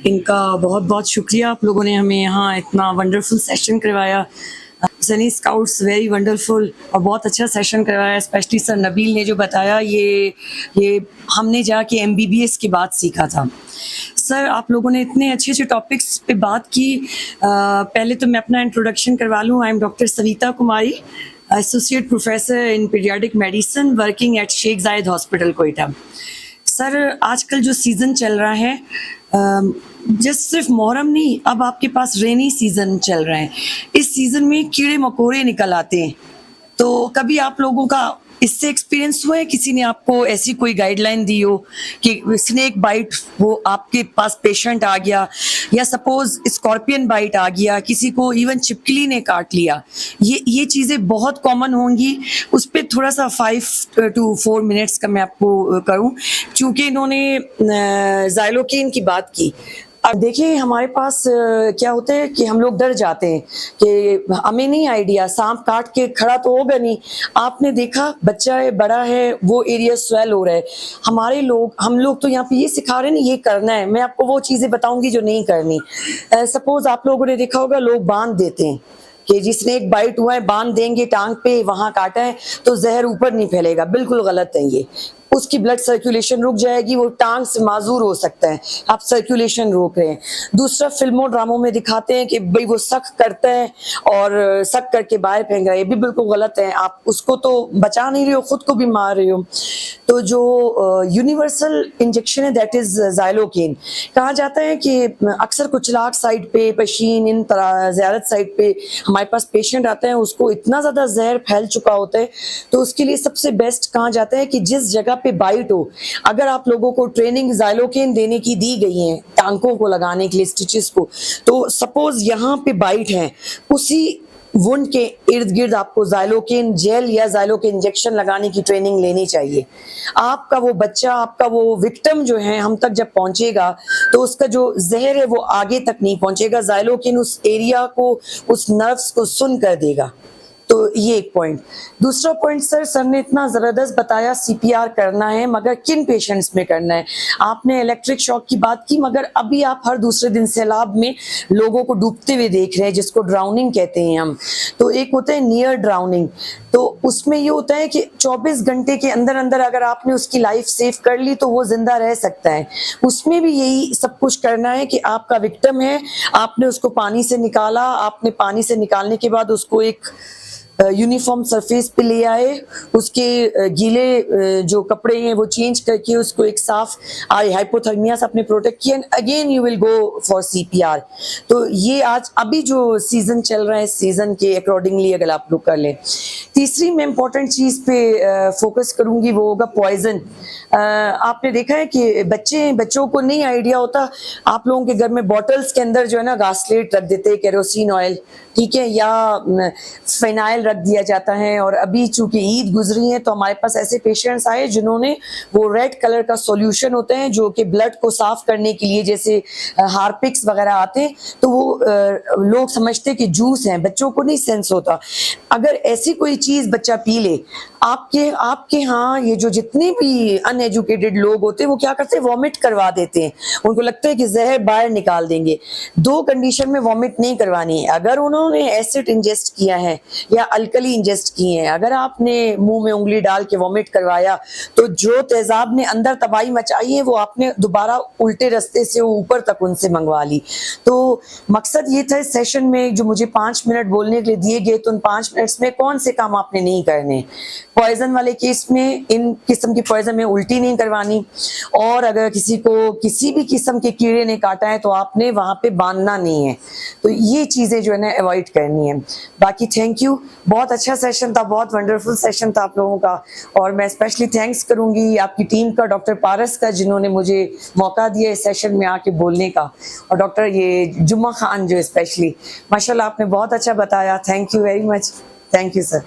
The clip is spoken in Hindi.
इनका बहुत बहुत शुक्रिया, आप लोगों ने हमें यहाँ इतना वंडरफुल सेशन करवाया। सनी स्काउट्स वेरी वंडरफुल और बहुत अच्छा सेशन करवाया। स्पेशली सर नबील ने जो बताया ये हमने जाके MBBS की बात सीखा था। सर आप लोगों ने इतने अच्छे अच्छे टॉपिक्स पे बात की। पहले तो मैं अपना इंट्रोडक्शन करवा लूँ। I am doctor Savita Kumari, associate professor in paediatric medicine working at Sheikh Zayed hospital Quetta. Sir आजकल जो सीज़न चल रहा है, जस्ट सिर्फ मुहर्रम नहीं, अब आपके पास रेनी सीज़न चल रहा है। इस सीज़न में कीड़े मकोड़े निकल आते हैं, तो कभी आप लोगों का इससे एक्सपीरियंस हुआ है? किसी ने आपको ऐसी कोई गाइडलाइन दी हो कि स्नेक बाइट वो आपके पास पेशेंट आ गया, या सपोज स्कॉर्पियन बाइट आ गया, किसी को इवन छिपकली ने काट लिया? ये चीज़ें बहुत कॉमन होंगी। उस पर थोड़ा सा 5 to 4 मिनट्स का मैं आपको करूं, चूँकि इन्होंने ज़ाइलोकेन की बात की। अब देखिए हमारे पास क्या होता है कि हम लोग डर जाते हैं कि हमें नहीं आइडिया, सांप काट के खड़ा तो होगा नहीं। आपने देखा बच्चा है, बड़ा है, वो एरिया स्वेल हो रहा है। हम लोग तो यहाँ पे ये सिखा रहे हैं ना, ये करना है। मैं आपको वो चीजें बताऊंगी जो नहीं करनी। सपोज आप लोगों ने देखा होगा लोग बांध देते हैं कि जिसने एक बाइट हुआ है बांध देंगे टांग पे, वहां काटा है तो जहर ऊपर नहीं फैलेगा। बिल्कुल गलत है ये। उसकी ब्लड सर्कुलेशन रुक जाएगी, वो टांग से माजूर हो सकता है। आप सर्कुलेशन रोक रहे हैं। दूसरा, फिल्मों ड्रामों में दिखाते हैं कि भाई वो सक करता है और सक करके बाहर फेंक रहा है। ये भी बिल्कुल गलत है। आप उसको तो बचा नहीं रहे हो, खुद को भी मार रहे हो। तो जो यूनिवर्सल इंजेक्शन है दैट इज ज़ाइलोकेन। कहा जाता है कि अक्सर कुचलाक साइड पे, पशीन, इन तरह ज़ियारत साइड पे हमारे पास पेशेंट आते हैं, उसको इतना ज्यादा जहर फैल चुका होता है, तो उसके लिए सबसे बेस्ट कहा जाता है कि जिस जगह पे बाइट हो, अगर आप लोगों को ट्रेनिंग ज़ाइलोकेन देने की दी गई है टांकों को लगाने के लिए, स्टिचेस को, तो सपोज यहाँ पे बाइट है, उसी वुंड के इर्द गिर्द आपको ज़ाइलोकेन जेल या ज़ाइलोकेन इंजेक्शन लगाने की ट्रेनिंग लेनी चाहिए। आपका वो बच्चा, आपका वो विक्टिम जो है हम तक जब पहुंचेगा तो उसका जो जहर है वो आगे तक नहीं पहुंचेगा। ज़ाइलोकेन उस एरिया को, उस नर्व्स को सुन कर देगा। तो ये एक पॉइंट। दूसरा पॉइंट, सर ने इतना जबरदस्त बताया CPR करना है, मगर किन पेशेंट्स में करना है। आपने इलेक्ट्रिक शॉक की बात की, मगर अभी आप हर दूसरे दिन सैलाब में लोगों को डूबते हुए देख रहे हैं, जिसको ड्राउनिंग कहते हैं हम। तो एक होता है नियर ड्राउनिंग, तो उसमें ये होता है कि 24 घंटे के अंदर अंदर अगर आपने उसकी लाइफ सेव कर ली तो वो जिंदा रह सकता है। उसमें भी यही सब कुछ करना है कि आपका विक्टिम है, आपने उसको पानी से निकाला, आपने पानी से निकालने के बाद उसको एक यूनिफॉर्म सरफेस पे ले आए, उसके गीले जो कपड़े हैं वो चेंज करके उसको एक साफ हाइपोथर्मिया से अपने प्रोटेक्ट किया, again you will go for CPR। तो ये आज अभी जो सीजन चल रहा है, सीजन के अकॉर्डिंगली अगर आप लोग कर लें। तीसरी मैं इंपॉर्टेंट चीज पे फोकस करूंगी, वो होगा पॉइजन। आपने देखा है कि बच्चों को नहीं आइडिया होता। आप लोगों के घर में बॉटल्स के अंदर जो है ना गास्लेट रख देते हैं, केरोसिन ऑयल, ठीक है, या फिनाइल रख दिया जाता है। और अभी चूंकि ईद गुजरी है तो हमारे पास ऐसे पेशेंट्स आए जिन्होंने वो रेड कलर का सॉल्यूशन होते हैं जो कि ब्लड को साफ करने के लिए, जैसे हार्पिक्स वगैरह आते हैं, तो वो लोग समझते कि जूस है, बच्चों को नहीं सेंस होता। अगर ऐसी कोई चीज बच्चा पी ले, आपके यहाँ ये जो जितने भी अनएजुकेटेड लोग होते हैं वो क्या करते हैं, वॉमिट करवा देते हैं। उनको लगता है कि जहर बाहर निकाल देंगे। 2 कंडीशन में वॉमिट नहीं करवानी है। अगर उन्होंने एसिड इंजेस्ट किया है या अल्कली इंजेस्ट किए हैं, अगर आपने मुंह में उंगली डाल के वॉमिट करवाया तो जो तेजाब ने अंदर तबाही मचाई है वो आपने दोबारा उल्टे रास्ते से ऊपर तक उनसे मंगवा ली। तो मकसद ये था इस सेशन में, जो मुझे 5 मिनट बोलने के लिए दिए गए, तो उन 5 मिनट्स में कौन से काम आपने नहीं करने। पॉइजन वाले केस में इन किस्म की पॉइजन में उल्टी नहीं करवानी, और अगर किसी को किसी भी किस्म के कीड़े ने काटा है तो आपने वहां पे बांधना नहीं है। तो ये चीजें जो है ना अवॉइड करनी है। बाकी थैंक यू, बहुत अच्छा सेशन था, बहुत वंडरफुल सेशन था आप लोगों का। और मैं स्पेशली थैंक्स करूंगी आपकी टीम का, डॉक्टर पारस का, जिन्होंने मुझे मौका दिया इस सेशन में आके बोलने का, और डॉक्टर ये जुम्मा खान जो स्पेशली, माशाल्लाह आपने बहुत अच्छा बताया। Thank you very much. Thank you sir.